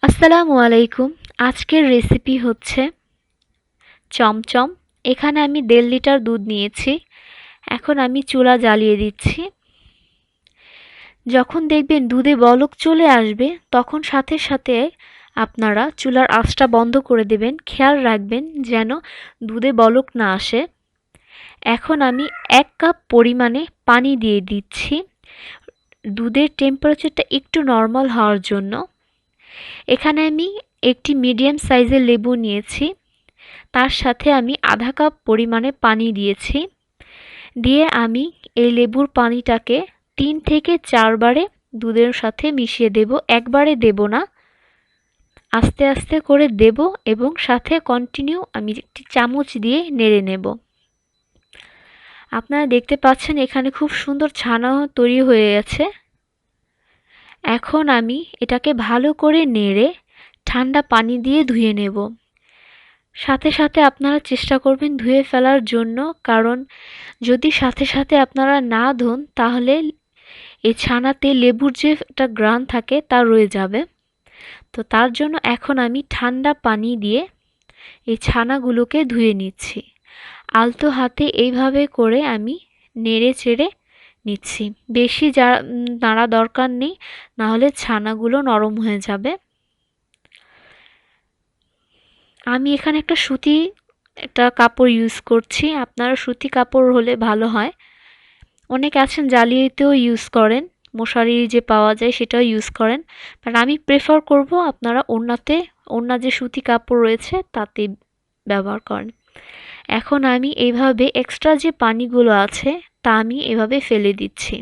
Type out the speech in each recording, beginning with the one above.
আসসালামু আলাইকুম। আজকের রেসিপি হচ্ছে চমচম। এখানে আমি ১.৫ লিটার দুধ নিয়েছি। এখন আমি চুলা জ্বালিয়ে দিচ্ছি। যখন দেখবেন দুধে বলক চলে আসবে, তখন সাথে সাথে আপনারা চুলার আঁচটা বন্ধ করে দেবেন। খেয়াল রাখবেন যেন দুধে বলক না আসে। এখন আমি ১ কাপ পরিমাণে পানি দিয়ে দিচ্ছি দুধের টেম্পারেচারটা একটু নরমাল হওয়ার জন্য। এখানে আমি একটি মিডিয়াম সাইজের লেবু নিয়েছি। তার সাথে আমি আধা কাপ পরিমাণে পানি দিয়েছি। দিয়ে আমি এই লেবুর পানিটাকে ৩ থেকে ৪ বারে দুধের সাথে মিশিয়ে দেব। একবারে দেব না, আস্তে আস্তে করে দেব এবং সাথে কন্টিনিউ আমি একটি চামচ দিয়ে নেড়ে নেব। আপনারা দেখতে পাচ্ছেন এখানে খুব সুন্দর ছানা তৈরি হয়ে গেছে। এখন আমি এটাকে ভালো করে নেড়ে ঠান্ডা পানি দিয়ে ধুয়ে নেব। সাথে সাথে আপনারা চেষ্টা করবেন ধুয়ে ফেলার জন্য, কারণ যদি সাথে সাথে আপনারা না ধোন তাহলে এই ছানাতে লেবুর যে একটা ঘ্রাণ থাকে তা রয়ে যাবে। তো তার জন্য এখন আমি ঠান্ডা পানি দিয়ে এই ছানাগুলোকে ধুয়ে নিচ্ছি। আলতো হাতে এইভাবে করে আমি নেড়ে চেড়ে নিচ্ছি। বেশি নাড়া দরকার নেই, নাহলে ছানাগুলো নরম হয়ে যাবে। আমি এখানে একটা কাপড় ইউজ করছি। আপনারা সুতি কাপড় হলে ভালো হয়। অনেকে আছেন জালিয়াতেও ইউজ করেন, মশারি যে পাওয়া যায় সেটাও ইউজ করেন, বাট আমি প্রেফার করব আপনারা ওড়না যে সুতি কাপড় রয়েছে তাতে ব্যবহার করেন। এখন আমি এইভাবে এক্সট্রা যে পানিগুলো আছে তা আমি এভাবে ফেলে দিচ্ছি।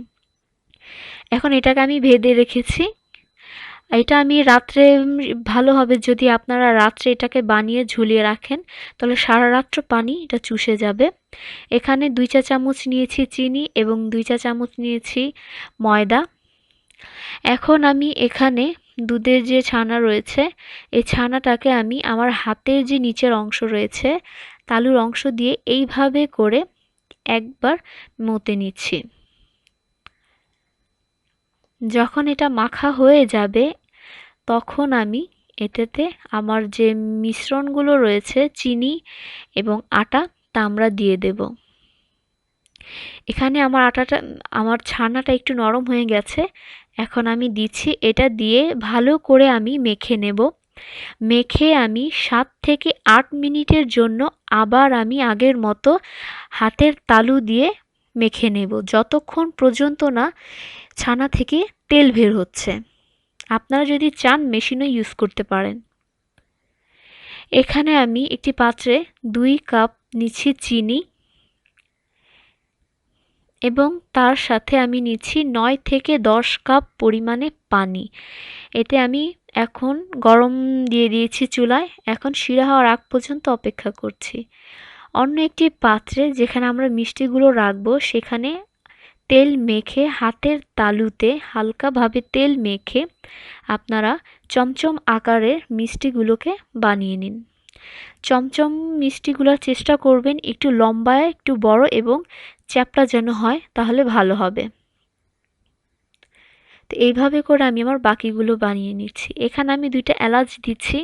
এখন এটাকে আমি ভেদে রেখেছি। এটা আমি রাত্রে ভালো হবে যদি আপনারা রাত্রে এটাকে বানিয়ে ঝুলিয়ে রাখেন, তাহলে সারা রাত্র পানি এটা চুষে যাবে। এখানে ২ চা চামচ নিয়েছি চিনি এবং ২ চা চামচ নিয়েছি ময়দা। এখন আমি এখানে দুধের যে ছানা রয়েছে এই ছানাটাকে আমি আমার হাতের যে নিচের অংশ রয়েছে তালুর অংশ দিয়ে এইভাবে করে একবার মতে নিচ্ছি। যখন এটা মাখা হয়ে যাবে তখন আমি এটাতে আমার যে মিশ্রণগুলো রয়েছে চিনি এবং আটা তা আমরা দিয়ে দেব। এখানে আমার ছানাটা একটু নরম হয়ে গেছে। এখন আমি দিচ্ছি, এটা দিয়ে ভালো করে আমি মেখে নেব। মেখে আমি ৭ থেকে ৮ মিনিটের জন্য আবার আমি আগের মতো হাতের তালু দিয়ে মেখে নেব, যতক্ষণ পর্যন্ত না ছানা থেকে তেল বের হচ্ছে। আপনারা যদি চান মেশিনও ইউজ করতে পারেন। এখানে আমি একটি পাত্রে ২ কাপ নিচ্ছি চিনি এবং তার সাথে আমি নিচ্ছি ৯ থেকে ১০ কাপ পরিমাণে পানি। এতে আমি এখন গরম দিয়ে দিয়েছি চুলায়। এখন শিরা হওয়ার আগ পর্যন্ত অপেক্ষা করছি। অন্য একটি পাত্রে যেখানে আমরা মিষ্টিগুলো রাখবো সেখানে তেল মেখে হাতের তালুতে হালকাভাবে তেল মেখে আপনারা চমচম আকারের মিষ্টিগুলোকে বানিয়ে নিন। চমচম মিষ্টিগুলোর চেষ্টা করবেন একটু লম্বা, একটু বড় এবং চ্যাপ্টা যেন হয়, তাহলে ভালো হবে। তো এইভাবে করে আমি আমার বাকিগুলো বানিয়ে নিচ্ছি। এখানে আমি ২টা এলাচ দিচ্ছি।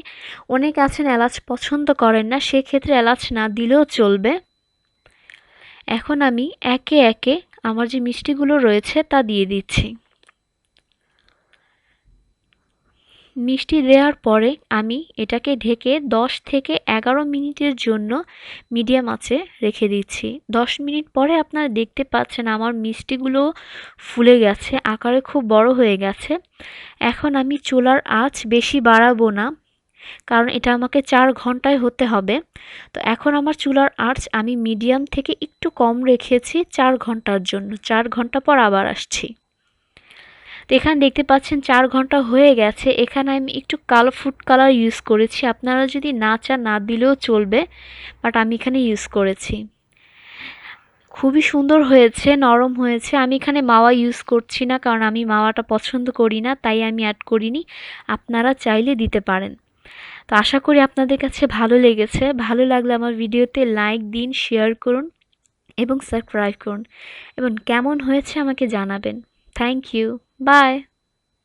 অনেকে আছেন এলাচ পছন্দ করেন না, সেক্ষেত্রে এলাচ না দিলেও চলবে। এখন আমি একে একে আমার যে মিষ্টিগুলো রয়েছে তা দিয়ে দিচ্ছি। মিষ্টি দেওয়ার পরে আমি এটাকে ঢেকে ১০ থেকে ১১ মিনিটের জন্য মিডিয়াম আঁচে রেখে দিচ্ছি। ১০ মিনিট পরে আপনারা দেখতে পাচ্ছেন আমার মিষ্টিগুলো ফুলে গেছে, আকারে খুব বড় হয়ে গেছে। এখন আমি চুলার আঁচ বেশি বাড়াবো না, কারণ এটা আমাকে ৪ ঘন্টায় হতে হবে। তো এখন আমার চুলার আঁচ আমি মিডিয়াম থেকে একটু কম রেখেছি ৪ ঘন্টার জন্য। ৪ ঘন্টা পর আবার আসছি। তো এখানে দেখতে পাচ্ছেন ৪ ঘন্টা হয়ে গেছে। এখানে আমি একটু কালো ফুড কালার ইউজ করেছি। আপনারা যদি না চান না দিলেও চলবে, বাট আমি এখানে ইউজ করেছি। খুবই সুন্দর হয়েছে, নরম হয়েছে। আমি এখানে মাওয়া ইউজ করছি না, কারণ আমি মাওয়াটা পছন্দ করি না, তাই আমি অ্যাড করিনি। আপনারা চাইলে দিতে পারেন। তো আশা করি আপনাদের কাছে ভালো লেগেছে। ভালো লাগলে আমার ভিডিওতে লাইক দিন, শেয়ার করুন এবং সাবস্ক্রাইব করুন এবং কেমন হয়েছে আমাকে জানাবেন। Thank you. বাই।